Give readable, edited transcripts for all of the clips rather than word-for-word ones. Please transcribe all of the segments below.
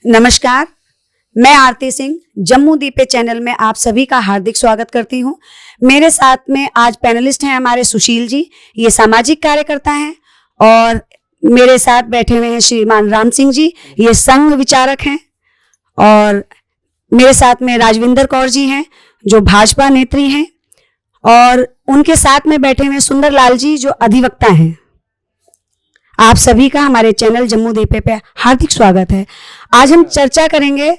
नमस्कार, मैं आरती सिंह जम्मू दीपे चैनल में आप सभी का हार्दिक स्वागत करती हूं। मेरे साथ में आज पैनलिस्ट हैं हमारे सुशील जी, ये सामाजिक कार्यकर्ता हैं, और मेरे साथ बैठे हुए हैं श्रीमान राम सिंह जी, ये संघ विचारक हैं, और मेरे साथ में राजविंदर कौर जी हैं जो भाजपा नेत्री हैं, और उनके साथ में बैठे हुए सुंदर लाल जी जो अधिवक्ता हैं। आप सभी का हमारे चैनल जम्मू दीपे पे हार्दिक स्वागत है। आज हम चर्चा करेंगे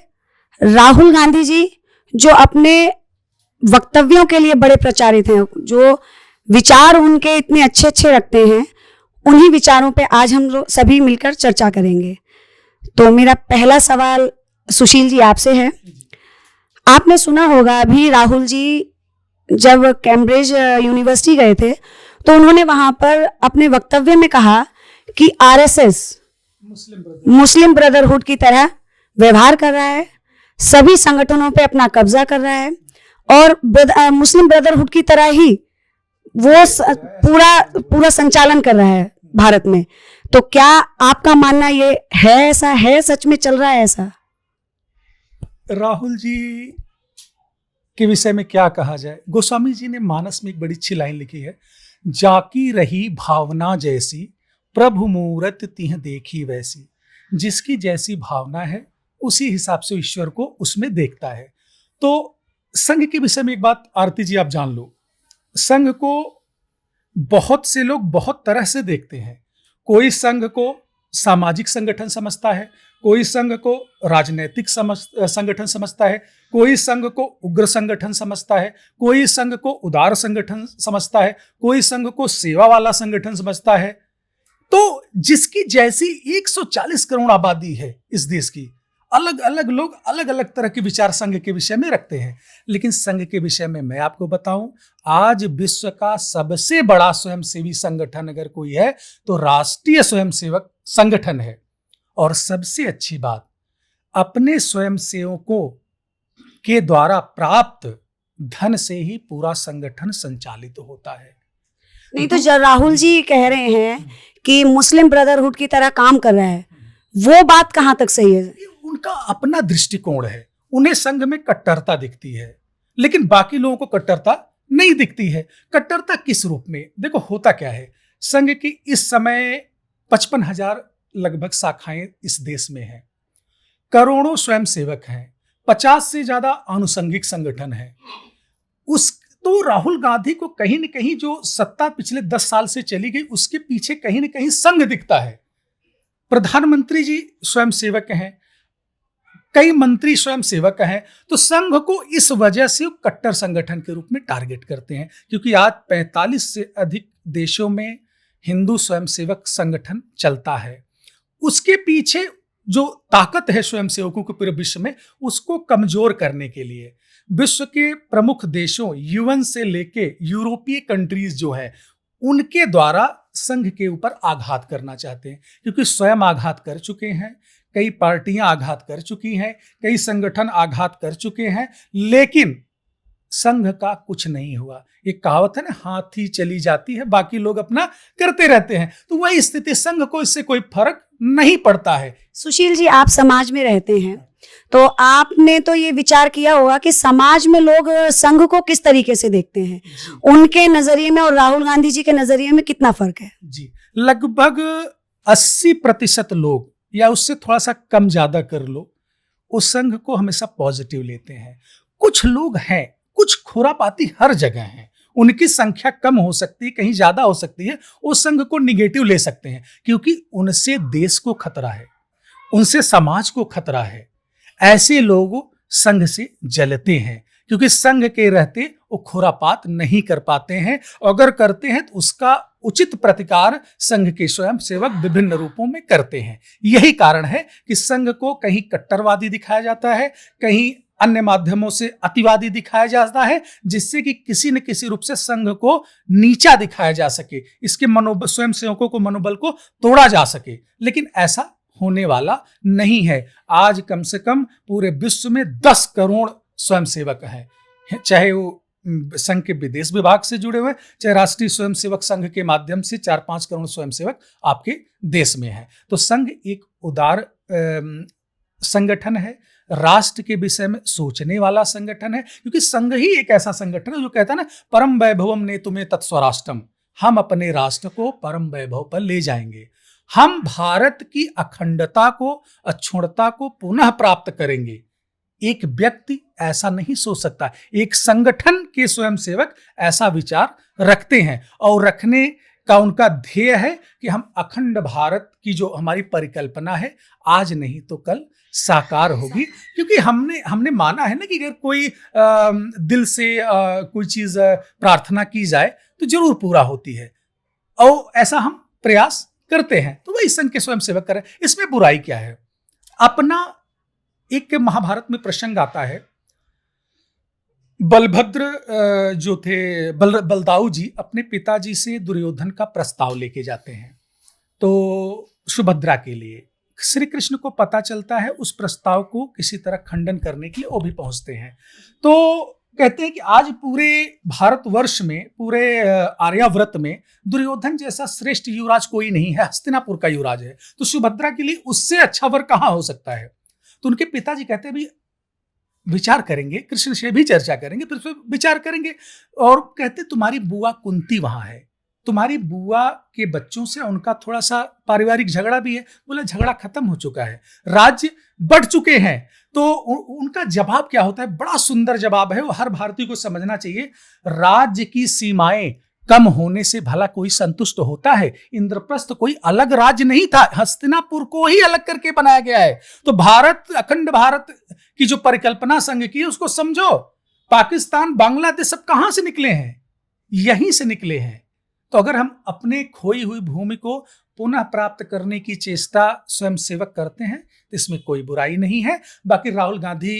राहुल गांधी जी जो अपने वक्तव्यों के लिए बड़े प्रचारित हैं, जो विचार उनके इतने अच्छे अच्छे रखते हैं, उन्हीं विचारों पे आज हम लोग सभी मिलकर चर्चा करेंगे। तो मेरा पहला सवाल सुशील जी आपसे है। आपने सुना होगा अभी राहुल जी जब कैम्ब्रिज यूनिवर्सिटी गए थे तो उन्होंने वहां पर अपने वक्तव्य में कहा कि आरएसएस मुस्लिम ब्रदरहुड की तरह व्यवहार कर रहा है, सभी संगठनों पे अपना कब्जा कर रहा है, और मुस्लिम ब्रदरहुड की तरह ही वो पूरा संचालन कर रहा है भारत में। तो क्या आपका मानना ये है, ऐसा है, सच में चल रहा है ऐसा? राहुल जी के विषय में क्या कहा जाए। गोस्वामी जी ने मानस में एक बड़ी अच्छी लाइन लिखी है, जाकी रही भावना जैसी प्रभु मूरत तिह देखी वैसी। जिसकी जैसी भावना है उसी हिसाब से ईश्वर को उसमें देखता है। तो संघ के विषय में एक बात आरती जी आप जान लो, संघ को बहुत से लोग बहुत तरह से देखते हैं। कोई संघ को सामाजिक संगठन समझता है, कोई संघ को राजनीतिक संगठन समझता है, कोई संघ को उग्र संगठन समझता है, कोई संघ को उदार संगठन समझता है, कोई संघ को सेवा वाला संगठन समझता है। तो जिसकी जैसी 140 करोड़ आबादी है इस देश की, अलग अलग लोग अलग अलग तरह के विचार संघ के विषय में रखते हैं। लेकिन संघ के विषय में मैं आपको बताऊं, आज विश्व का सबसे बड़ा स्वयंसेवी संगठन अगर कोई है तो राष्ट्रीय स्वयंसेवक संगठन है। और सबसे अच्छी बात, अपने स्वयंसेवकों के द्वारा प्राप्त धन से ही पूरा संगठन संचालित होता है। नहीं तो जब राहुल जी कह रहे हैं कि मुस्लिम ब्रदरहुड की तरह काम कर रहा है, वो बात कहां तक सही है? उनका अपना दृष्टिकोण है, उन्हें संघ में कट्टरता दिखती है, लेकिन बाकी लोगों को कट्टरता नहीं दिखती है। कट्टरता किस रूप में? देखो होता क्या है, संघ की इस समय 55,000 लगभग शाखाएं इस देश में हैं, करोड़ों स्वयंसेवक हैं, 50 से ज्यादा आनुषंगिक संगठन है। तो राहुल गांधी को कहीं न कहीं जो सत्ता पिछले 10 साल से चली गई, उसके पीछे कहीं न कहीं संघ दिखता है। प्रधानमंत्री जी स्वयंसेवक हैं, कई मंत्री स्वयंसेवक हैं। तो संघ को इस वजह से कट्टर संगठन के रूप में टारगेट करते हैं, क्योंकि आज 45 से अधिक देशों में हिंदू स्वयंसेवक संगठन चलता है। उसके पीछे जो ताकत है स्वयंसेवकों के पूरे विश्व में, उसको कमजोर करने के लिए विश्व के प्रमुख देशों यूएन से लेके यूरोपीय कंट्रीज जो है, उनके द्वारा संघ के ऊपर आघात करना चाहते हैं। क्योंकि स्वयं आघात कर चुके हैं, कई पार्टियां आघात कर चुकी हैं, कई संगठन आघात कर चुके हैं, लेकिन संघ का कुछ नहीं हुआ। ये कहावत है ना, हाथी चली जाती है बाकी लोग अपना करते रहते हैं। तो वही स्थिति, संघ को इससे कोई फर्क नहीं पड़ता है। सुशील जी, आप समाज में रहते हैं, तो आपने तो ये विचार किया होगा कि समाज में लोग संघ को किस तरीके से देखते हैं, उनके नजरिए में और राहुल गांधी जी के नजरिए में कितना फर्क है? जी, लगभग 80% लोग, या उससे थोड़ा सा कम ज्यादा कर लो, उस संघ को हमेशा पॉजिटिव लेते हैं। कुछ लोग हैं, कुछ खुरापाती हर जगह हैं, उनकी संख्या कम हो सकती है, कहीं ज्यादा हो सकती है, उस संघ को निगेटिव ले सकते हैं, क्योंकि उनसे देश को खतरा है, उनसे समाज को खतरा है। ऐसे लोग संघ से जलते हैं, क्योंकि संघ के रहते वो खुरापात नहीं कर पाते हैं, अगर करते हैं तो उसका उचित प्रतिकार संघ के स्वयंसेवक विभिन्न रूपों में करते हैं। यही कारण है कि संघ को कहीं कट्टरवादी दिखाया जाता है, कहीं अन्य माध्यमों से अतिवादी दिखाया जाता है, जिससे कि किसी न किसी रूप से संघ को नीचा दिखाया जा सके, इसके स्वयंसेवकों को मनोबल को तोड़ा जा सके। लेकिन ऐसा होने वाला नहीं है। आज कम से कम पूरे विश्व में 10 करोड़ स्वयंसेवक हैं, चाहे वो संघ के विदेश विभाग से जुड़े हुए, चाहे राष्ट्रीय स्वयंसेवक संघ के माध्यम से 4-5 करोड़ स्वयंसेवक आपके देश में हैं। तो संघ एक उदार संगठन है, राष्ट्र के विषय में सोचने वाला संगठन है, क्योंकि संघ ही एक ऐसा संगठन है जो कहता है ना, परम वैभवम ने तुम्हें तत्स्वराष्ट्रम, हम अपने राष्ट्र को परम वैभव पर ले जाएंगे, हम भारत की अखंडता को, अक्षुण्णता को पुनः प्राप्त करेंगे। एक व्यक्ति ऐसा नहीं सोच सकता, एक संगठन के स्वयंसेवक ऐसा विचार रखते हैं और रखने का उनका ध्येय है कि हम अखंड भारत की जो हमारी परिकल्पना है आज नहीं तो कल साकार होगी। क्योंकि हमने माना है ना कि अगर कोई दिल से कोई चीज प्रार्थना की जाए तो जरूर पूरा होती है, और ऐसा हम प्रयास करते हैं। तो वही संघ के स्वयंसेवक करें, इसमें बुराई क्या है? अपना एक महाभारत में प्रसंग आता है, बलभद्र जो थे बलदाऊ जी अपने पिताजी से दुर्योधन का प्रस्ताव लेके जाते हैं, तो सुभद्रा के लिए श्री कृष्ण को पता चलता है, उस प्रस्ताव को किसी तरह खंडन करने के लिए वो भी पहुंचते हैं। तो कहते हैं कि आज पूरे भारतवर्ष में, पूरे आर्यावर्त में दुर्योधन जैसा श्रेष्ठ युवराज कोई नहीं है, हस्तिनापुर का युवराज है, तो सुभद्रा के लिए उससे अच्छा वर कहाँ हो सकता है? तो उनके पिताजी कहते हैं भी विचार करेंगे, कृष्ण से भी चर्चा करेंगे, फिर उसमें विचार करेंगे। और कहते तुम्हारी बुआ कुंती वहां है, तुम्हारी बुआ के बच्चों से उनका थोड़ा सा पारिवारिक झगड़ा भी है। बोला झगड़ा खत्म हो चुका है, राज्य बढ़ चुके हैं। तो उनका जवाब क्या होता है? बड़ा सुंदर जवाब है, वो हर भारतीय को समझना चाहिए। राज्य की सीमाएं कम होने से भला कोई संतुष्ट होता है? इंद्रप्रस्थ कोई अलग राज्य नहीं था, हस्तिनापुर को ही अलग करके बनाया गया है। तो भारत, अखंड भारत की जो परिकल्पना संघ की है उसको समझो। पाकिस्तान, बांग्लादेश सब कहां से निकले हैं? यहीं से निकले हैं। तो अगर हम अपने खोई हुई भूमि को पुनः प्राप्त करने की चेष्टा स्वयंसेवक करते हैं तो इसमें कोई बुराई नहीं है। बाकी राहुल गांधी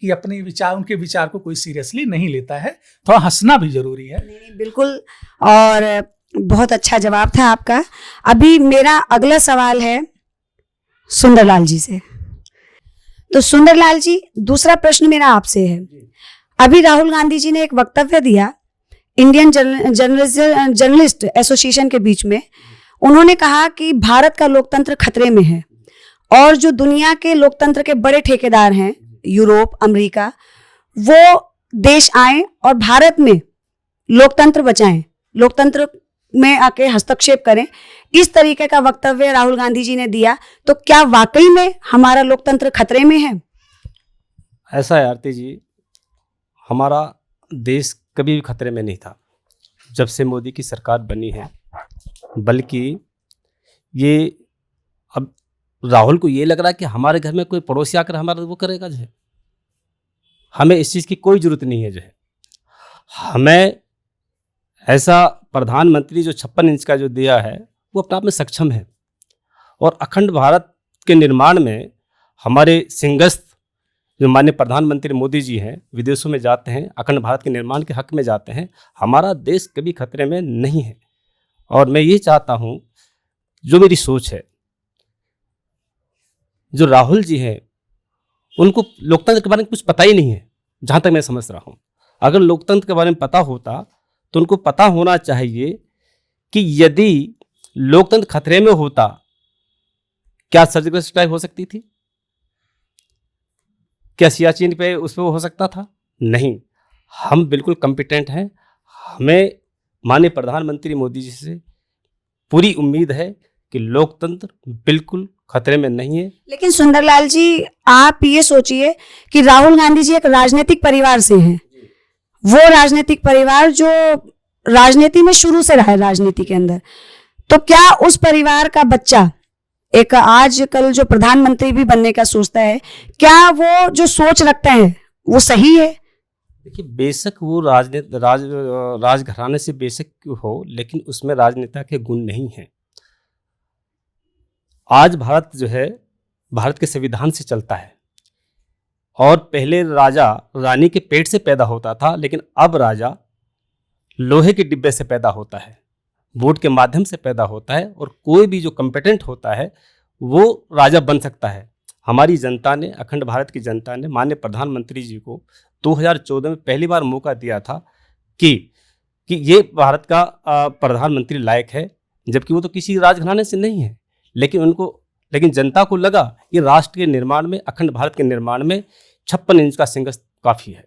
की अपने विचार, उनके विचार को कोई सीरियसली नहीं लेता है, थोड़ा हंसना भी जरूरी है। नहीं, बिल्कुल, और बहुत अच्छा जवाब था आपका। अभी मेरा अगला सवाल है सुंदरलाल जी से। तो सुंदरलाल जी, दूसरा प्रश्न मेरा आपसे है। अभी राहुल गांधी जी ने एक वक्तव्य दिया इंडियन जर्नलिस्ट एसोसिएशन के बीच में। उन्होंने कहा कि भारत का लोकतंत्र खतरे में है और जो दुनिया के लोकतंत्र के बड़े ठेकेदार हैं, यूरोप, अमेरिका, वो देश आए और भारत में लोकतंत्र बचाएं, लोकतंत्र में आके हस्तक्षेप करें। इस तरीके का वक्तव्य राहुल गांधी जी ने दिया, तो क्या वाकई में हमारा लोकतंत्र खतरे में है? ऐसा है आरती जी, हमारा देश कभी भी खतरे में नहीं था जब से मोदी की सरकार बनी है। बल्कि ये अब राहुल को ये लग रहा है कि हमारे घर में कोई पड़ोसी आकर हमारा वो करेगा जो है। हमें इस चीज़ की कोई ज़रूरत नहीं है जो है। हमें ऐसा प्रधानमंत्री जो 56 इंच का जो दिया है वो अपने आप में सक्षम है। और अखंड भारत के निर्माण में हमारे सिंहस्थ जो माननीय प्रधानमंत्री मोदी जी हैं, विदेशों में जाते हैं, अखंड भारत के निर्माण के हक में जाते हैं। हमारा देश कभी खतरे में नहीं है। और मैं ये चाहता हूँ, जो मेरी सोच है, जो राहुल जी हैं उनको लोकतंत्र के बारे में कुछ पता ही नहीं है जहाँ तक मैं समझ रहा हूँ। अगर लोकतंत्र के बारे में पता होता तो उनको पता होना चाहिए कि यदि लोकतंत्र खतरे में होता, क्या सर्जिकल स्ट्राइक हो सकती थी? क्या सियाचिन पे उस पर हो सकता था? नहीं। हम बिल्कुल कॉम्पिटेंट हैं। हमें माननीय प्रधानमंत्री मोदी जी से पूरी उम्मीद है कि लोकतंत्र बिल्कुल खतरे में नहीं है। लेकिन सुंदरलाल जी, आप ये सोचिए कि राहुल गांधी जी एक राजनीतिक परिवार से हैं। वो राजनीतिक परिवार जो राजनीति में शुरू से रहा है, राजनीति के अंदर, तो क्या उस परिवार का बच्चा एक आजकल जो प्रधानमंत्री भी बनने का सोचता है, क्या वो जो सोच रखते हैं वो सही है? देखिए, बेशक वो राजघराने से बेशक हो, लेकिन उसमें राजनेता के गुण नहीं हैं। आज भारत जो है भारत के संविधान से चलता है और पहले राजा रानी के पेट से पैदा होता था, लेकिन अब राजा लोहे के डिब्बे से पैदा होता है, वोट के माध्यम से पैदा होता है। और कोई भी जो कॉम्पिटेंट होता है वो राजा बन सकता है। हमारी जनता ने, अखंड भारत की जनता ने माननीय प्रधानमंत्री जी को 2014 में पहली बार मौका दिया था कि ये भारत का प्रधानमंत्री लायक है, जबकि वो तो किसी राजघराने से नहीं है। लेकिन उनको लेकिन जनता को लगा कि राष्ट्र के निर्माण में, अखंड भारत के निर्माण में 56 इंच का सिंह काफी है,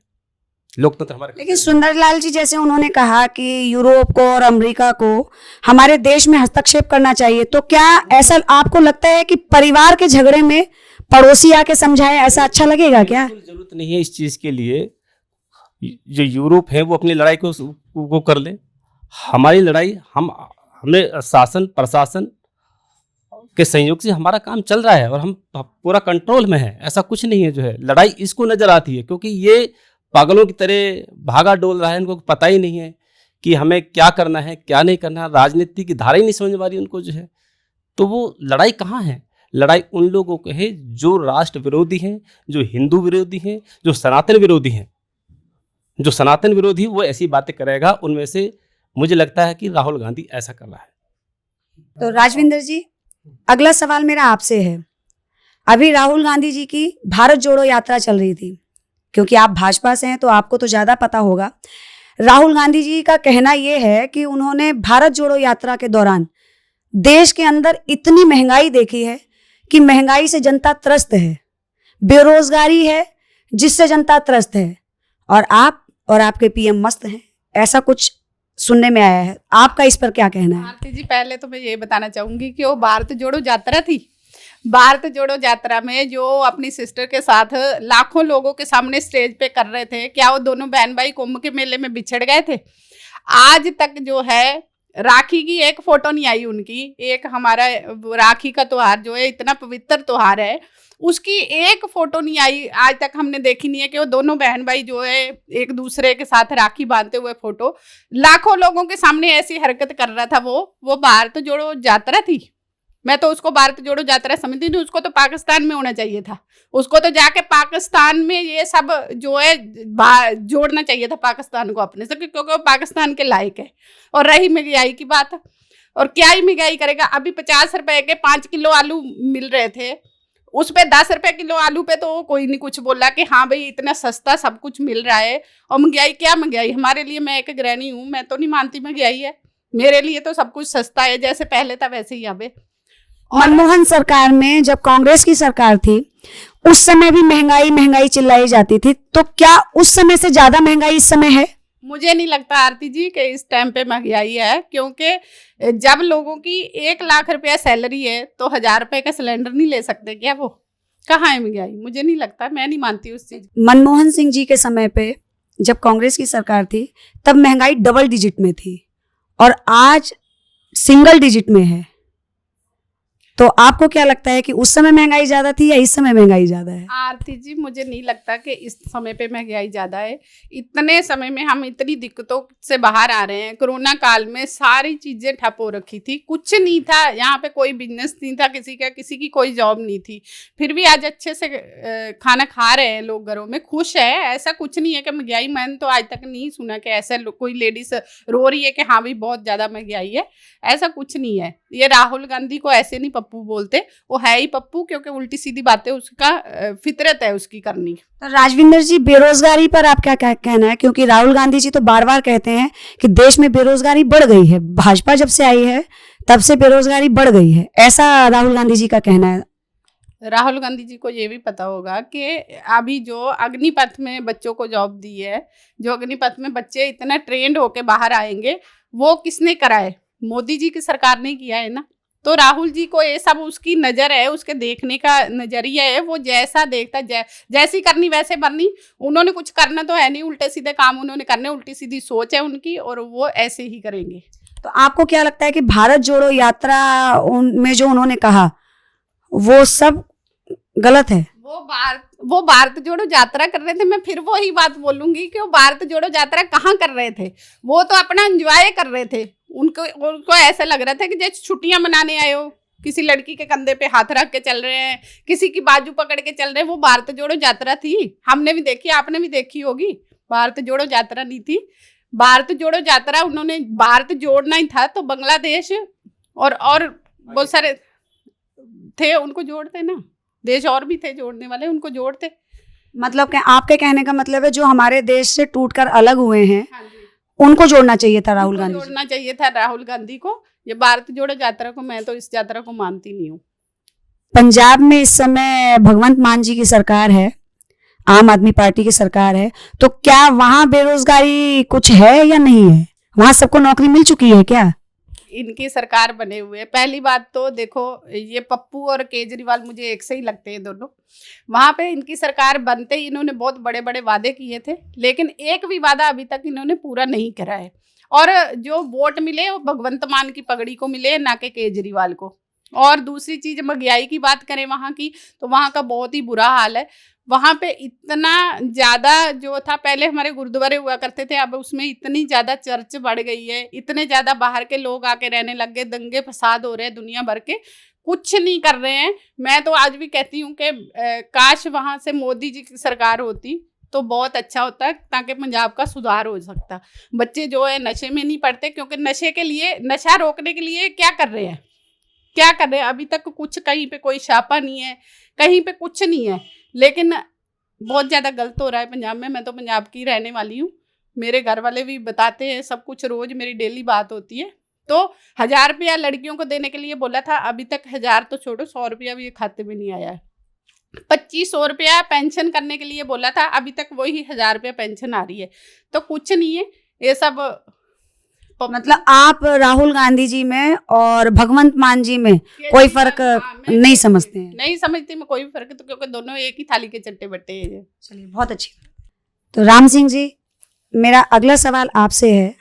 लोकतंत्र हमारे। लेकिन सुंदरलाल जी, जैसे उन्होंने कहा कि यूरोप को और अमेरिका को हमारे देश में हस्तक्षेप करना चाहिए, तो क्या ऐसा आपको लगता है कि परिवार के झगड़े में पड़ोसी आके समझाए, ऐसा अच्छा लगेगा क्या? बिल्कुल जरूरत नहीं है इस चीज के लिए। जो यूरोप है वो अपनी लड़ाई को कर ले, हमारी लड़ाई हमें शासन प्रशासन के सहयोग से हमारा काम चल रहा है और हम पूरा कंट्रोल में है। ऐसा कुछ नहीं है जो है लड़ाई इसको नजर आती है, क्योंकि ये पागलों की तरह भागा डोल रहा है, इनको पता ही नहीं है कि हमें क्या करना है क्या नहीं करना है, राजनीति की धारा ही नहीं समझ में आ रही उनको जो है। तो वो लड़ाई कहाँ है? लड़ाई उन लोगों को है जो राष्ट्र विरोधी हैं, जो हिंदू विरोधी हैं, जो सनातन विरोधी हैं। जो सनातन विरोधी वो ऐसी बातें करेगा, उनमें से मुझे लगता है कि राहुल गांधी ऐसा कर रहा है। तो राजविंदर जी, अगला सवाल मेरा आपसे है। अभी राहुल गांधी जी की भारत जोड़ो यात्रा चल रही थी, क्योंकि आप भाजपा से हैं तो आपको तो ज्यादा पता होगा। राहुल गांधी जी का कहना यह है कि उन्होंने भारत जोड़ो यात्रा के दौरान देश के अंदर इतनी महंगाई देखी है कि महंगाई से जनता त्रस्त है, बेरोजगारी है जिससे जनता त्रस्त है, और आप और आपके पीएम मस्त हैं, ऐसा कुछ सुनने में आया है। आपका इस पर क्या कहना है? आरती जी, पहले तो मैं ये बताना चाहूंगी कि वो भारत जोड़ो यात्रा थी। भारत जोड़ो यात्रा में जो अपनी सिस्टर के साथ लाखों लोगों के सामने स्टेज पे कर रहे थे, क्या वो दोनों बहन भाई कुंभ के मेले में बिछड़ गए थे? आज तक जो है राखी की एक फोटो नहीं आई उनकी। एक हमारा राखी का त्योहार जो है इतना पवित्र त्योहार है, उसकी एक फोटो नहीं आई आज तक, हमने देखी नहीं है कि वो दोनों बहन भाई जो है एक दूसरे के साथ राखी बांधते हुए फोटो लाखों लोगों के सामने ऐसी हरकत कर रहा था। वो भारत जोड़ो यात्रा थी। मैं तो उसको भारत जोड़ो यात्रा समझती नहीं, उसको तो पाकिस्तान में होना चाहिए था। उसको तो जाके पाकिस्तान में ये सब जो है जोड़ना चाहिए था पाकिस्तान को अपने से, क्योंकि वो पाकिस्तान के लायक है। और रही महंगाई की बात, और क्या ही महंगाई करेगा। अभी 50 रुपए के 5 किलो आलू मिल रहे थे, उस पे 10 रुपए किलो आलू पे तो कोई नहीं कुछ बोला कि हाँ भाई इतना सस्ता सब कुछ मिल रहा है। और महंगाई क्या महंगाई हमारे लिए, मैं एक गृहिणी हूँ, मैं तो नहीं मानती महंगाई है। मेरे लिए तो सब कुछ सस्ता है, जैसे पहले था वैसे ही अभी। मनमोहन सरकार में जब कांग्रेस की सरकार थी उस समय भी महंगाई महंगाई चिल्लाई जाती थी, तो क्या उस समय से ज्यादा महंगाई इस समय है? मुझे नहीं लगता आरती जी कि इस टाइम पे महंगाई है, क्योंकि जब लोगों की 1 लाख रुपया सैलरी है तो 1000 रुपए का सिलेंडर नहीं ले सकते क्या? वो कहाँ है महंगाई? मुझे नहीं लगता, मैं नहीं मानती उस चीज। मनमोहन सिंह जी के समय पे जब कांग्रेस की सरकार थी तब महंगाई डबल डिजिट में थी और आज सिंगल डिजिट में है। तो आपको क्या लगता है कि उस समय महंगाई ज्यादा थी या इस समय महंगाई ज्यादा है? आरती जी, मुझे नहीं लगता कि इस समय पे महंगाई ज्यादा है। इतने समय में हम इतनी दिक्कतों से बाहर आ रहे हैं। कोरोना काल में सारी चीजें ठप हो रखी थी, कुछ नहीं था यहाँ पे, कोई बिजनेस नहीं था किसी का, किसी की कोई जॉब नहीं थी। फिर भी आज अच्छे से खाना खा रहे हैं लोग, घरों में खुश है। ऐसा कुछ नहीं है कि महंगाई, मैंने तो आज तक नहीं सुना कि ऐसा कोई लेडीज रो रही है कि हाँ भाई बहुत ज्यादा महंगाई है। ऐसा कुछ नहीं है। ये राहुल गांधी को ऐसे नहीं पप्पू बोलते, वो है ही पप्पू, क्योंकि उल्टी सीधी बातें उसका फितरत है उसकी करनी। तो राजविंदर जी, बेरोजगारी पर आप क्या कहना है? क्योंकि राहुल गांधी जी तो बार बार कहते हैं कि देश में बेरोजगारी बढ़ गई है, भाजपा जब से आई है तब से बेरोजगारी बढ़ गई है, ऐसा राहुल गांधी जी का कहना है। राहुल गांधी जी को ये भी पता होगा कि अभी जो अग्निपथ में बच्चों को जॉब दी है, जो अग्निपथ में बच्चे इतना ट्रेंड होके बाहर आएंगे, वो किसने कराए? मोदी जी की सरकार ने किया है ना। तो राहुल जी को ये सब उसकी नज़र है, उसके देखने का नज़रिया है। वो जैसा देखता जैसी करनी वैसे बननी। उन्होंने कुछ करना तो है नहीं, उल्टे सीधे काम उन्होंने करने, उल्टी सीधी सोच है उनकी और वो ऐसे ही करेंगे। तो आपको क्या लगता है कि भारत जोड़ो यात्रा में जो उन्होंने कहा वो सब गलत है? वो भारत जोड़ो यात्रा कर रहे थे। मैं फिर वो ही बात बोलूंगी कि वो भारत जोड़ो यात्रा कहाँ कर रहे थे? वो तो अपना एंजॉय कर रहे थे। उनको ऐसा लग रहा था कि जैसे छुट्टियां मनाने आए हो, किसी लड़की के कंधे पे हाथ रख के चल रहे हैं, किसी की बाजू पकड़ के चल रहे हैं। वो भारत जोड़ो यात्रा थी, हमने भी देखी, आपने भी देखी होगी। भारत जोड़ो यात्रा नहीं थी। भारत जोड़ो यात्रा उन्होंने भारत जोड़ना ही था तो बांग्लादेश और बहुत सारे थे, उनको जोड़ते ना। देश और भी थे जोड़ने वाले, उनको जोड़ते। मतलब कि आपके कहने का मतलब है जो हमारे देश से टूटकर अलग हुए हैं, हाँ जी, उनको जोड़ना चाहिए था राहुल गांधी। जोड़ना चाहिए था राहुल गांधी को। ये भारत जोड़ो यात्रा को, मैं तो इस यात्रा को मानती नहीं हूँ। पंजाब में इस समय भगवंत मान जी की सरकार है, आम आदमी पार्टी की सरकार है, तो क्या वहां बेरोजगारी कुछ है या नहीं है? वहां सबको नौकरी मिल चुकी है क्या? इनकी सरकार बने हुए, पहली बात तो देखो, ये पप्पू और केजरीवाल मुझे एक से ही लगते हैं दोनों। वहां पे इनकी सरकार बनते ही इन्होंने बहुत बड़े बड़े वादे किए थे, लेकिन एक भी वादा अभी तक इन्होंने पूरा नहीं करा है। और जो वोट मिले वो भगवंत मान की पगड़ी को मिले, ना कि केजरीवाल को। और दूसरी चीज, महंगाई की बात करें वहाँ की, तो वहाँ का बहुत ही बुरा हाल है। वहाँ पे इतना ज़्यादा जो था, पहले हमारे गुरुद्वारे हुआ करते थे, अब उसमें इतनी ज़्यादा चर्च बढ़ गई है, इतने ज़्यादा बाहर के लोग आके रहने लग गए, दंगे फसाद हो रहे हैं दुनिया भर के, कुछ नहीं कर रहे हैं। मैं तो आज भी कहती हूँ कि काश वहाँ से मोदी जी की सरकार होती तो बहुत अच्छा होता, ताकि पंजाब का सुधार हो सकता। बच्चे जो है नशे में नहीं पड़ते, क्योंकि नशे के लिए, नशा रोकने के लिए क्या कर रहे हैं, क्या कर रहे हैं? अभी तक कुछ, कहीं पे कोई छापा नहीं है, कहीं पे कुछ नहीं है, लेकिन बहुत ज़्यादा गलत हो रहा है पंजाब में। मैं तो पंजाब की रहने वाली हूँ, मेरे घर वाले भी बताते हैं सब कुछ, रोज़ मेरी डेली बात होती है। तो 1000 रुपया लड़कियों को देने के लिए बोला था, अभी तक 1000 तो छोड़ो, 100 रुपया भी खाते में नहीं आया है। 2500 रुपया पेंशन करने के लिए बोला था, अभी तक वही 1000 रुपया पेंशन आ रही है। तो कुछ नहीं है ये सब। मतलब आप राहुल गांधी जी में और भगवंत मान जी में कोई फर्क नहीं समझते हैं? नहीं समझती मैं कोई भी फर्क, तो क्योंकि दोनों एक ही थाली के चट्टे बट्टे हैं। चलिए, बहुत अच्छी। तो राम सिंह जी, मेरा अगला सवाल आपसे है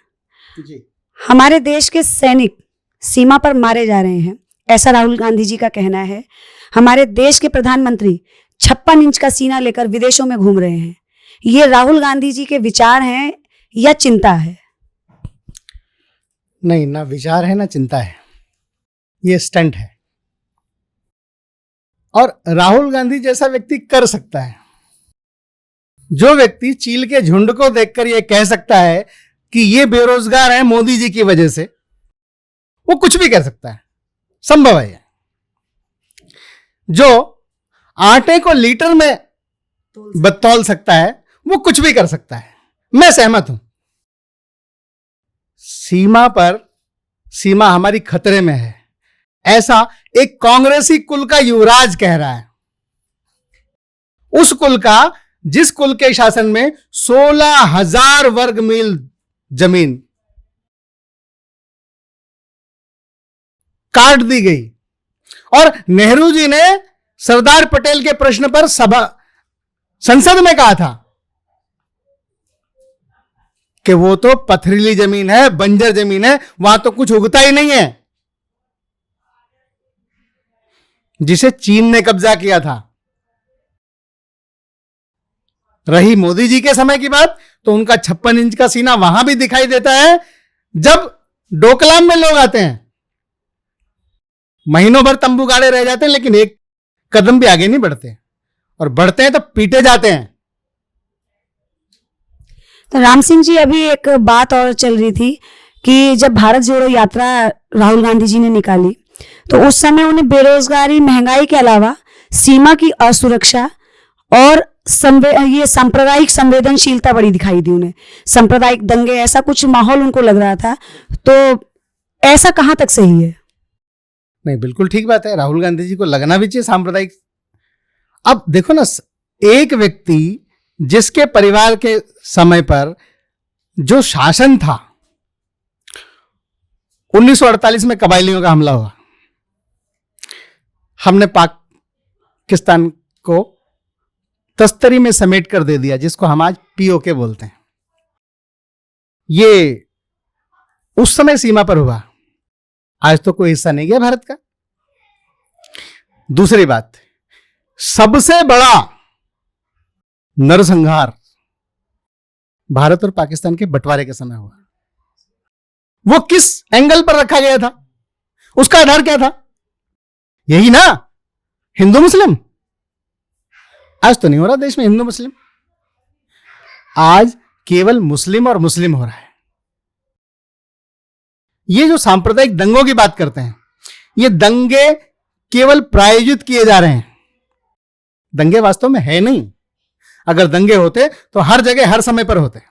जी। हमारे देश के सैनिक सीमा पर मारे जा रहे हैं, ऐसा राहुल गांधी जी का कहना है। हमारे देश के प्रधानमंत्री 56 इंच का सीना लेकर विदेशों में घूम रहे हैं। ये राहुल गांधी जी के विचार हैं या चिंता है? नहीं, ना विचार है ना चिंता है, ये स्टंट है। और राहुल गांधी जैसा व्यक्ति कर सकता है। जो व्यक्ति चील के झुंड को देखकर यह कह सकता है कि ये बेरोजगार है मोदी जी की वजह से, वो कुछ भी कर सकता है, संभव है। जो आटे को लीटर में बतौल सकता है, वो कुछ भी कर सकता है। मैं सहमत हूं। सीमा हमारी खतरे में है, ऐसा एक कांग्रेसी कुल का युवराज कह रहा है। उस कुल का, जिस कुल के शासन में 16,000 वर्ग मील जमीन काट दी गई, और नेहरू जी ने सरदार पटेल के प्रश्न पर संसद में कहा था कि वो तो पथरीली जमीन है, बंजर जमीन है, वहां तो कुछ उगता ही नहीं है, जिसे चीन ने कब्जा किया था। रही मोदी जी के समय की बात, तो उनका 56 इंच का सीना वहां भी दिखाई देता है जब डोकलाम में लोग आते हैं, महीनों भर तंबू गाड़े रह जाते हैं, लेकिन एक कदम भी आगे नहीं बढ़ते, और बढ़ते हैं तो पीटे जाते हैं। तो राम सिंह जी, अभी एक बात और चल रही थी कि जब भारत जोड़ो यात्रा राहुल गांधी जी ने निकाली, तो उस समय उन्हें बेरोजगारी, महंगाई के अलावा सीमा की असुरक्षा और ये सांप्रदायिक संवेदनशीलता बड़ी दिखाई दी उन्हें। सांप्रदायिक दंगे, ऐसा कुछ माहौल उनको लग रहा था। तो ऐसा कहां तक सही है? नहीं, बिल्कुल ठीक बात है, राहुल गांधी जी को लगना भी चाहिए सांप्रदायिक। अब देखो ना, एक व्यक्ति जिसके परिवार के समय पर जो शासन था, 1948 में कबायलियों का हमला हुआ, हमने पाकिस्तान को तस्तरी में समेट कर दे दिया, जिसको हम आज पीओके बोलते हैं। ये उस समय सीमा पर हुआ, आज तो कोई हिस्सा नहीं गया भारत का। दूसरी बात, सबसे बड़ा नरसंहार भारत और पाकिस्तान के बंटवारे के समय हुआ। वो किस एंगल पर रखा गया था? उसका आधार क्या था? यही ना, हिंदू मुस्लिम। आज तो नहीं हो रहा देश में हिंदू मुस्लिम, आज केवल मुस्लिम और मुस्लिम हो रहा है। ये जो सांप्रदायिक दंगों की बात करते हैं, ये दंगे केवल प्रायोजित किए जा रहे हैं, दंगे वास्तव में है नहीं। अगर दंगे होते तो हर जगह हर समय पर होते।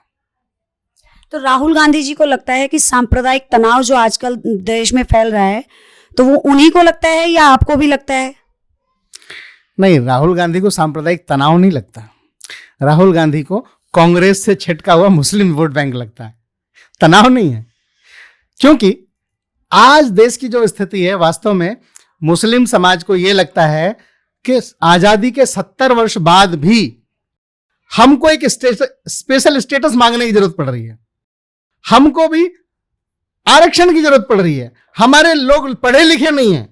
तो राहुल गांधी जी को लगता है कि सांप्रदायिक तनाव जो आजकल देश में फैल रहा है, तो वो उन्हीं को लगता है या आपको भी लगता है? नहीं, राहुल गांधी को सांप्रदायिक तनाव नहीं लगता। राहुल गांधी को कांग्रेस से छिटका हुआ मुस्लिम वोट बैंक लगता है, तनाव नहीं है। क्योंकि आज देश की जो स्थिति है, वास्तव में मुस्लिम समाज को यह लगता है कि आजादी के 70 वर्ष बाद भी हमको एक स्पेशल स्टेटस मांगने की जरूरत पड़ रही है, हमको भी आरक्षण की जरूरत पड़ रही है। हमारे लोग पढ़े लिखे नहीं हैं,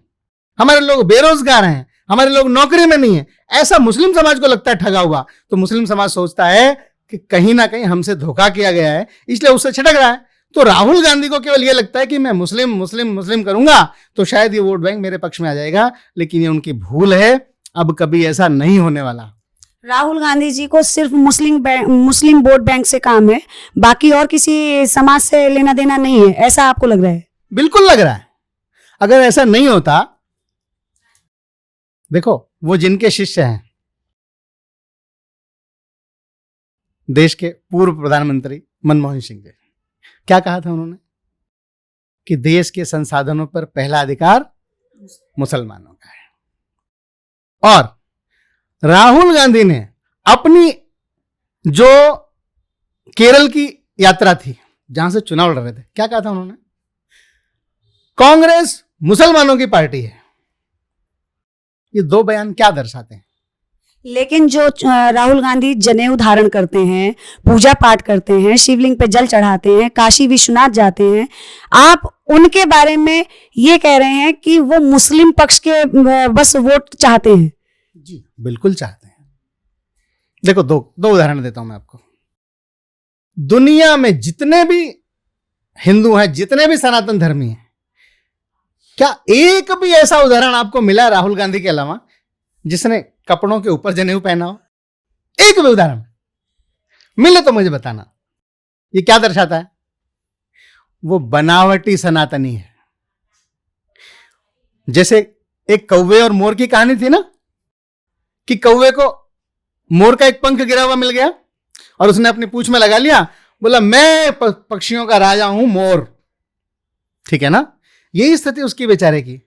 हमारे लोग बेरोजगार हैं, हमारे लोग नौकरी में नहीं है, ऐसा मुस्लिम समाज को लगता है ठगा हुआ। तो मुस्लिम समाज सोचता है कि कहीं ना कहीं हमसे धोखा किया गया है, इसलिए उससे छिटक रहा है। तो राहुल गांधी को केवल यह लगता है कि मैं मुस्लिम मुस्लिम मुस्लिम करूंगा तो शायद ये वोट बैंक मेरे पक्ष में आ जाएगा, लेकिन ये उनकी भूल है। अब कभी ऐसा नहीं होने वाला। राहुल गांधी जी को सिर्फ मुस्लिम वोट बैंक से काम है, बाकी और किसी समाज से लेना देना नहीं है, ऐसा आपको लग रहा है? बिल्कुल लग रहा है। अगर ऐसा नहीं होता, देखो वो जिनके शिष्य हैं, देश के पूर्व प्रधानमंत्री मनमोहन सिंह जी, क्या कहा था उन्होंने कि देश के संसाधनों पर पहला अधिकार मुसलमानों का है। और राहुल गांधी ने अपनी जो केरल की यात्रा थी, जहां से चुनाव लड़ रहे थे, क्या कहा था उन्होंने? कांग्रेस मुसलमानों की पार्टी है। ये दो बयान क्या दर्शाते हैं? लेकिन जो राहुल गांधी जनेऊ धारण करते हैं, पूजा पाठ करते हैं, शिवलिंग पे जल चढ़ाते हैं, काशी विश्वनाथ जाते हैं, आप उनके बारे में ये कह रहे हैं कि वो मुस्लिम पक्ष के बस वोट चाहते हैं? जी बिल्कुल चाहते हैं। देखो दो उदाहरण देता हूं मैं आपको। दुनिया में जितने भी हिंदू हैं, जितने भी सनातन धर्मी हैं, क्या एक भी ऐसा उदाहरण आपको मिला राहुल गांधी के अलावा जिसने कपड़ों के ऊपर जनेऊ पहना हो? एक भी उदाहरण मिले तो मुझे बताना। ये क्या दर्शाता है? वो बनावटी सनातनी है। जैसे एक कौवे और मोर की कहानी थी ना, कि कौवे को मोर का एक पंख गिरा हुआ मिल गया और उसने अपनी पूंछ में लगा लिया, बोला मैं पक्षियों का राजा हूं, मोर। ठीक है ना? यही स्थिति उसकी बेचारे की।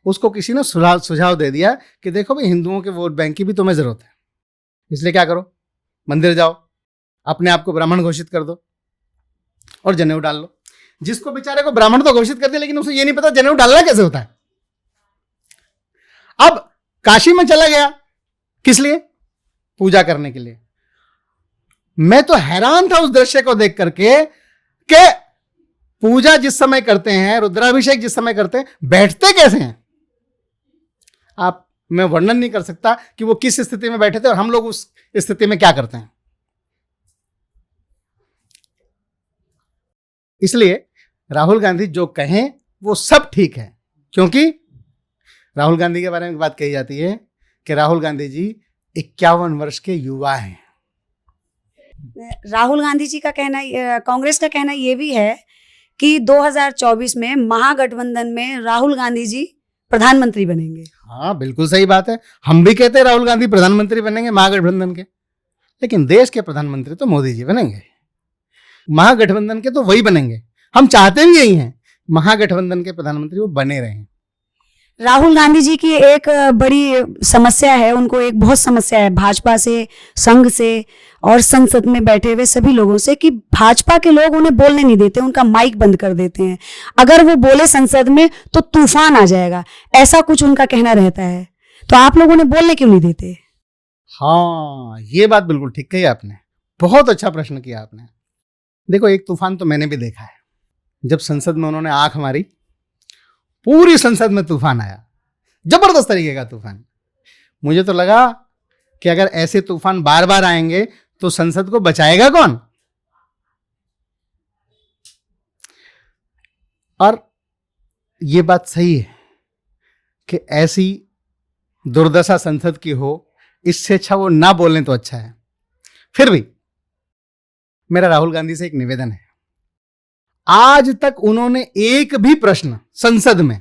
उसको किसी ने सुझाव दे दिया कि देखो भाई, हिंदुओं के वोट बैंक की भी तुम्हें जरूरत है, इसलिए क्या करो, मंदिर जाओ, अपने आप को ब्राह्मण घोषित कर दो और जनेऊ डाल लो। जिसको बेचारे को ब्राह्मण तो घोषित कर दिया, लेकिन उसे ये नहीं पता जनेऊ डालना कैसे होता है। अब काशी में चला गया, किस लिए? पूजा करने के लिए। मैं तो हैरान था उस दृश्य को देख करके कि पूजा जिस समय करते हैं, रुद्राभिषेक जिस समय करते हैं, बैठते कैसे हैं? मैं वर्णन नहीं कर सकता कि वो किस स्थिति में बैठे थे और हम लोग उस स्थिति में क्या करते हैं। इसलिए राहुल गांधी जो कहें वो सब ठीक है, क्योंकि राहुल गांधी के बारे में बात कही जाती है कि राहुल गांधी जी 51 वर्ष के युवा हैं। राहुल गांधी जी का कहना, कांग्रेस का कहना ये भी है कि 2024 में महागठबंधन में राहुल गांधी जी प्रधानमंत्री बनेंगे। हाँ बिल्कुल सही बात है। हम भी कहते हैं राहुल गांधी प्रधानमंत्री बनेंगे महागठबंधन के, लेकिन देश के प्रधानमंत्री तो मोदी जी बनेंगे। महागठबंधन के तो वही बनेंगे, हम चाहते भी यही हैं, महागठबंधन के प्रधानमंत्री वो बने रहें। राहुल गांधी जी की एक बड़ी समस्या है, उनको एक बहुत समस्या है भाजपा से, संघ से और संसद में बैठे हुए सभी लोगों से, कि भाजपा के लोग उन्हें बोलने नहीं देते, उनका माइक बंद कर देते हैं। अगर वो बोले संसद में तो तूफान आ जाएगा, ऐसा कुछ उनका कहना रहता है। तो आप लोग उन्हें बोलने क्यों नहीं देते? हाँ ये बात बिल्कुल ठीक कही आपने, बहुत अच्छा प्रश्न किया आपने। देखो एक तूफान तो मैंने भी देखा है। जब संसद में उन्होंने आंख मारी, पूरी संसद में तूफान आया, जबरदस्त तरीके का तूफान। मुझे तो लगा कि अगर ऐसे तूफान बार बार आएंगे तो संसद को बचाएगा कौन? और ये बात सही है कि ऐसी दुर्दशा संसद की हो, इससे अच्छा वो ना बोलें तो अच्छा है। फिर भी मेरा राहुल गांधी से एक निवेदन है, आज तक उन्होंने एक भी प्रश्न संसद में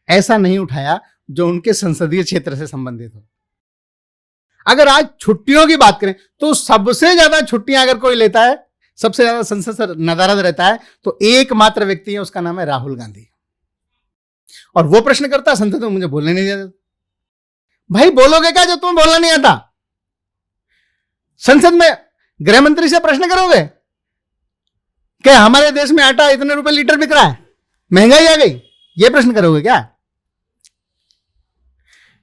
ऐसा नहीं उठाया जो उनके संसदीय क्षेत्र से संबंधित हो। अगर आज छुट्टियों की बात करें तो सबसे ज्यादा छुट्टियां अगर कोई लेता है, सबसे ज्यादा संसद से नदारद रहता है, तो एकमात्र व्यक्ति है, उसका नाम है राहुल गांधी। और वो प्रश्न करता है संसद में, मुझे बोलने नहीं देता। भाई बोलोगे क्या जो तुम्हें बोलना नहीं आता? संसद में गृह मंत्री से प्रश्न करोगे क्या हमारे देश में आटा इतने रुपए लीटर बिक रहा है, महंगाई आ गई, ये प्रश्न करोगे क्या?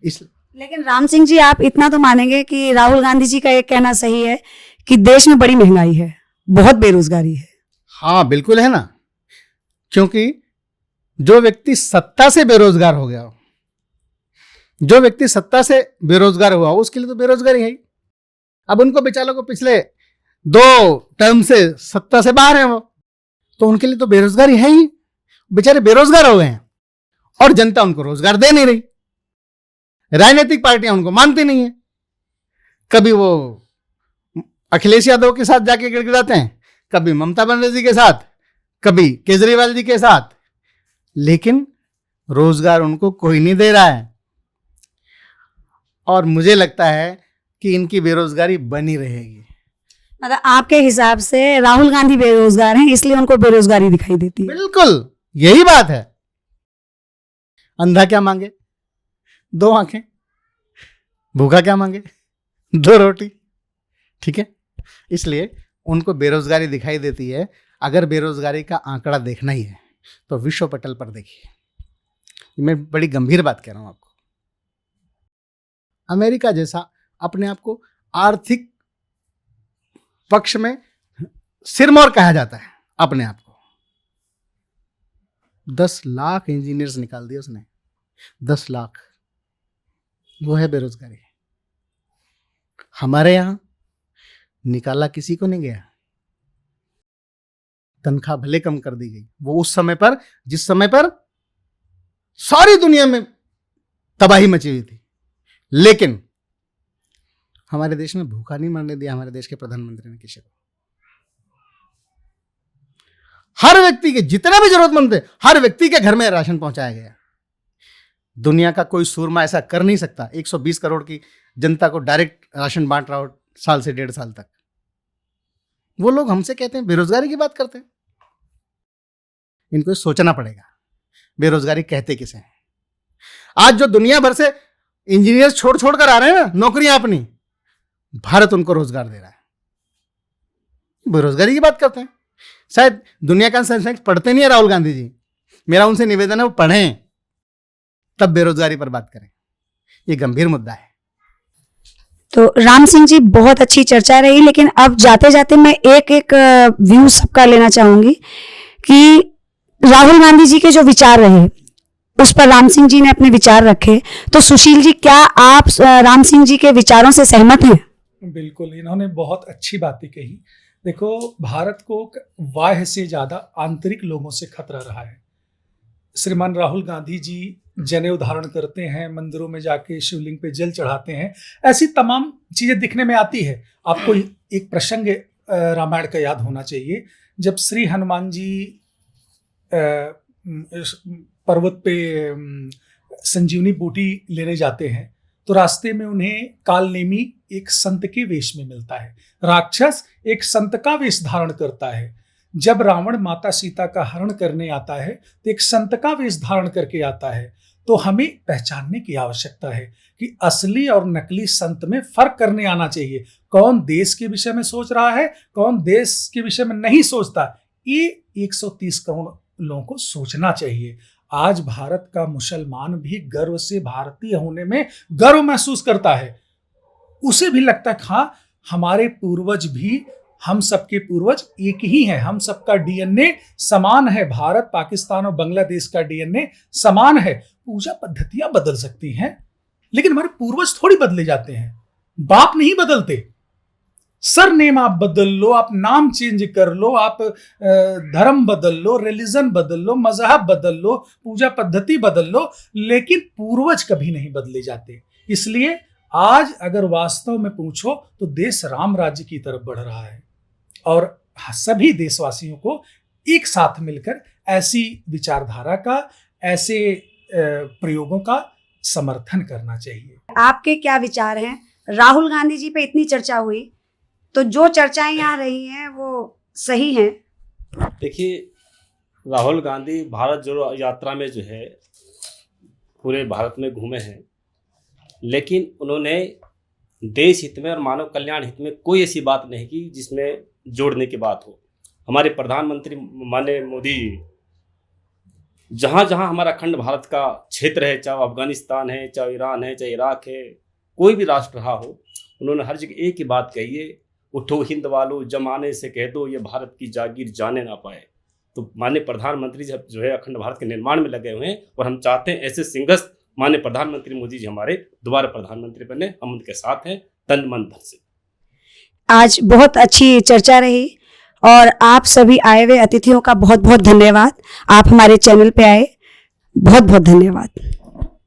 इस लेकिन राम सिंह जी, आप इतना तो मानेंगे कि राहुल गांधी जी का एक कहना सही है कि देश में बड़ी महंगाई है, बहुत बेरोजगारी है। हाँ बिल्कुल है ना, क्योंकि जो व्यक्ति सत्ता से बेरोजगार हो गया हो, जो व्यक्ति सत्ता से बेरोजगार हुआ हो, उसके लिए तो बेरोजगारी है ही। अब उनको बेचारों को पिछले 2 टर्म से सत्ता से बाहर है वो, तो उनके लिए तो बेरोजगारी है ही, बेचारे बेरोजगार हो गए हैं और जनता उनको रोजगार दे नहीं रही। राजनीतिक पार्टियां उनको मानती नहीं है, कभी वो अखिलेश यादव के साथ जाके गिड़गिड़ाते हैं, कभी ममता बनर्जी के साथ, कभी केजरीवाल जी के साथ, लेकिन रोजगार उनको कोई नहीं दे रहा है। और मुझे लगता है कि इनकी बेरोजगारी बनी रहेगी। मतलब आपके हिसाब से राहुल गांधी बेरोजगार हैं, इसलिए उनको बेरोजगारी दिखाई देती है। बिल्कुल यही बात है। अंधा क्या मांगे? 2 आंखें। भूखा क्या मांगे? 2 रोटी। ठीक है, इसलिए उनको बेरोजगारी दिखाई देती है। अगर बेरोजगारी का आंकड़ा देखना ही है तो विश्व पटल पर देखिए। मैं बड़ी गंभीर बात कह रहा हूं आपको। अमेरिका जैसा अपने आप को आर्थिक पक्ष में सिरमौर कहा जाता है, अपने आप को 10 लाख इंजीनियर्स निकाल दिए उसने, 10 लाख। वो है बेरोजगारी। हमारे यहां निकाला किसी को नहीं गया, तनख्वाह भले कम कर दी गई। वो उस समय पर, जिस समय पर सारी दुनिया में तबाही मची हुई थी, लेकिन हमारे देश में भूखा नहीं मरने दिया हमारे देश के प्रधानमंत्री ने किसी को। हर व्यक्ति के, जितने भी जरूरतमंद थे, हर व्यक्ति के घर में राशन पहुंचाया गया। दुनिया का कोई सूरमा ऐसा कर नहीं सकता 120 करोड़ की जनता को डायरेक्ट राशन बांट रहा हो साल से 1.5 साल तक। वो लोग हमसे कहते हैं बेरोजगारी की बात करते हैं। इनको सोचना पड़ेगा बेरोजगारी कहते किसे हैं। आज जो दुनिया भर से इंजीनियर छोड़ कर आ रहे हैं ना नौकरियां अपनी, भारत उनको रोजगार दे रहा है। बेरोजगारी की बात करते हैं। शायद दुनिया का सेंसेक्स पढ़ते नहीं है राहुल गांधी जी। मेरा उनसे निवेदन है वो पढ़ें, तब बेरोजगारी पर बात करें। ये गंभीर मुद्दा है। तो राम सिंह जी, बहुत अच्छी चर्चा रही, लेकिन अब जाते जाते मैं एक व्यू सबका लेना चाहूंगी कि राहुल गांधी जी के जो विचार रहे उस पर राम सिंह जी ने अपने विचार रखे। तो सुशील जी, क्या आप राम सिंह जी के विचारों से सहमत हैं? बिल्कुल, इन्होंने बहुत अच्छी बातें कही। देखो, भारत को बाह्य से ज्यादा आंतरिक लोगों से खतरा रहा है। श्रीमान राहुल गांधी जी जनेऊ धारण करते हैं, मंदिरों में जाके शिवलिंग पे जल चढ़ाते हैं, ऐसी तमाम चीजें दिखने में आती है। आपको एक प्रसंग रामायण का याद होना चाहिए, जब श्री हनुमान जी पर्वत पे संजीवनी बूटी लेने जाते हैं, तो रास्ते में उन्हें कालनेमी एक संत के वेश में मिलता है। राक्षस एक संत का वेश धारण करता है। जब रावण माता सीता का हरण करने आता है तो एक संत का वेश धारण करके आता है। तो हमें पहचानने की आवश्यकता है कि असली और नकली संत में फर्क करने आना चाहिए। कौन देश के विषय में सोच रहा है, कौन देश के विषय में नहीं सोचता, ये 130 करोड़ लोगों को सोचना चाहिए। आज भारत का मुसलमान भी गर्व से भारतीय होने में गर्व महसूस करता है। उसे भी लगता है हाँ, हमारे पूर्वज भी, हम सबके पूर्वज एक ही हैं, हम सबका डीएनए समान है। भारत, पाकिस्तान और बांग्लादेश का डीएनए समान है। पूजा पद्धतियां बदल सकती हैं, लेकिन हमारे पूर्वज थोड़ी बदले जाते हैं। बाप नहीं बदलते। सरनेम आप बदल लो, आप नाम चेंज कर लो, आप धर्म बदल लो, रिलीजन बदल लो, मजहब बदल लो, पूजा पद्धति बदल लो, लेकिन पूर्वज कभी नहीं बदले जाते। इसलिए आज अगर वास्तव में पूछो तो देश राम राज्य की तरफ बढ़ रहा है और सभी देशवासियों को एक साथ मिलकर ऐसी विचारधारा का, ऐसे प्रयोगों का समर्थन करना चाहिए। आपके क्या विचार हैं? राहुल गांधी जी पे इतनी चर्चा हुई, तो जो चर्चाएं यहाँ रही हैं वो सही हैं? देखिए, राहुल गांधी भारत जोड़ो यात्रा में जो है पूरे भारत में घूमे हैं, लेकिन उन्होंने देश हित में और मानव कल्याण हित में कोई ऐसी बात नहीं की जिसमें जोड़ने की बात हो। हमारे प्रधानमंत्री माननीय मोदी जहाँ जहाँ हमारा अखंड भारत का क्षेत्र है, चाहे अफगानिस्तान है, चाहे ईरान है, चाहे इराक है, कोई भी राष्ट्र रहा हो, उन्होंने हर जगह एक ही बात कही है, उठो हिंद वालों जमाने से कह दो ये भारत की जागीर जाने ना पाए। तो माननीय प्रधानमंत्री जी जो है अखंड भारत के निर्माण में लगे हुए हैं और हम चाहते हैं ऐसे सिंगस्त माननीय प्रधानमंत्री मोदी जी हमारे दोबारा प्रधानमंत्री बने। हम उनके साथ हैं तन मन धन से। आज बहुत अच्छी चर्चा रही और आप सभी आए हुए अतिथियों का बहुत बहुत धन्यवाद। आप हमारे चैनल पे आए, बहुत बहुत धन्यवाद।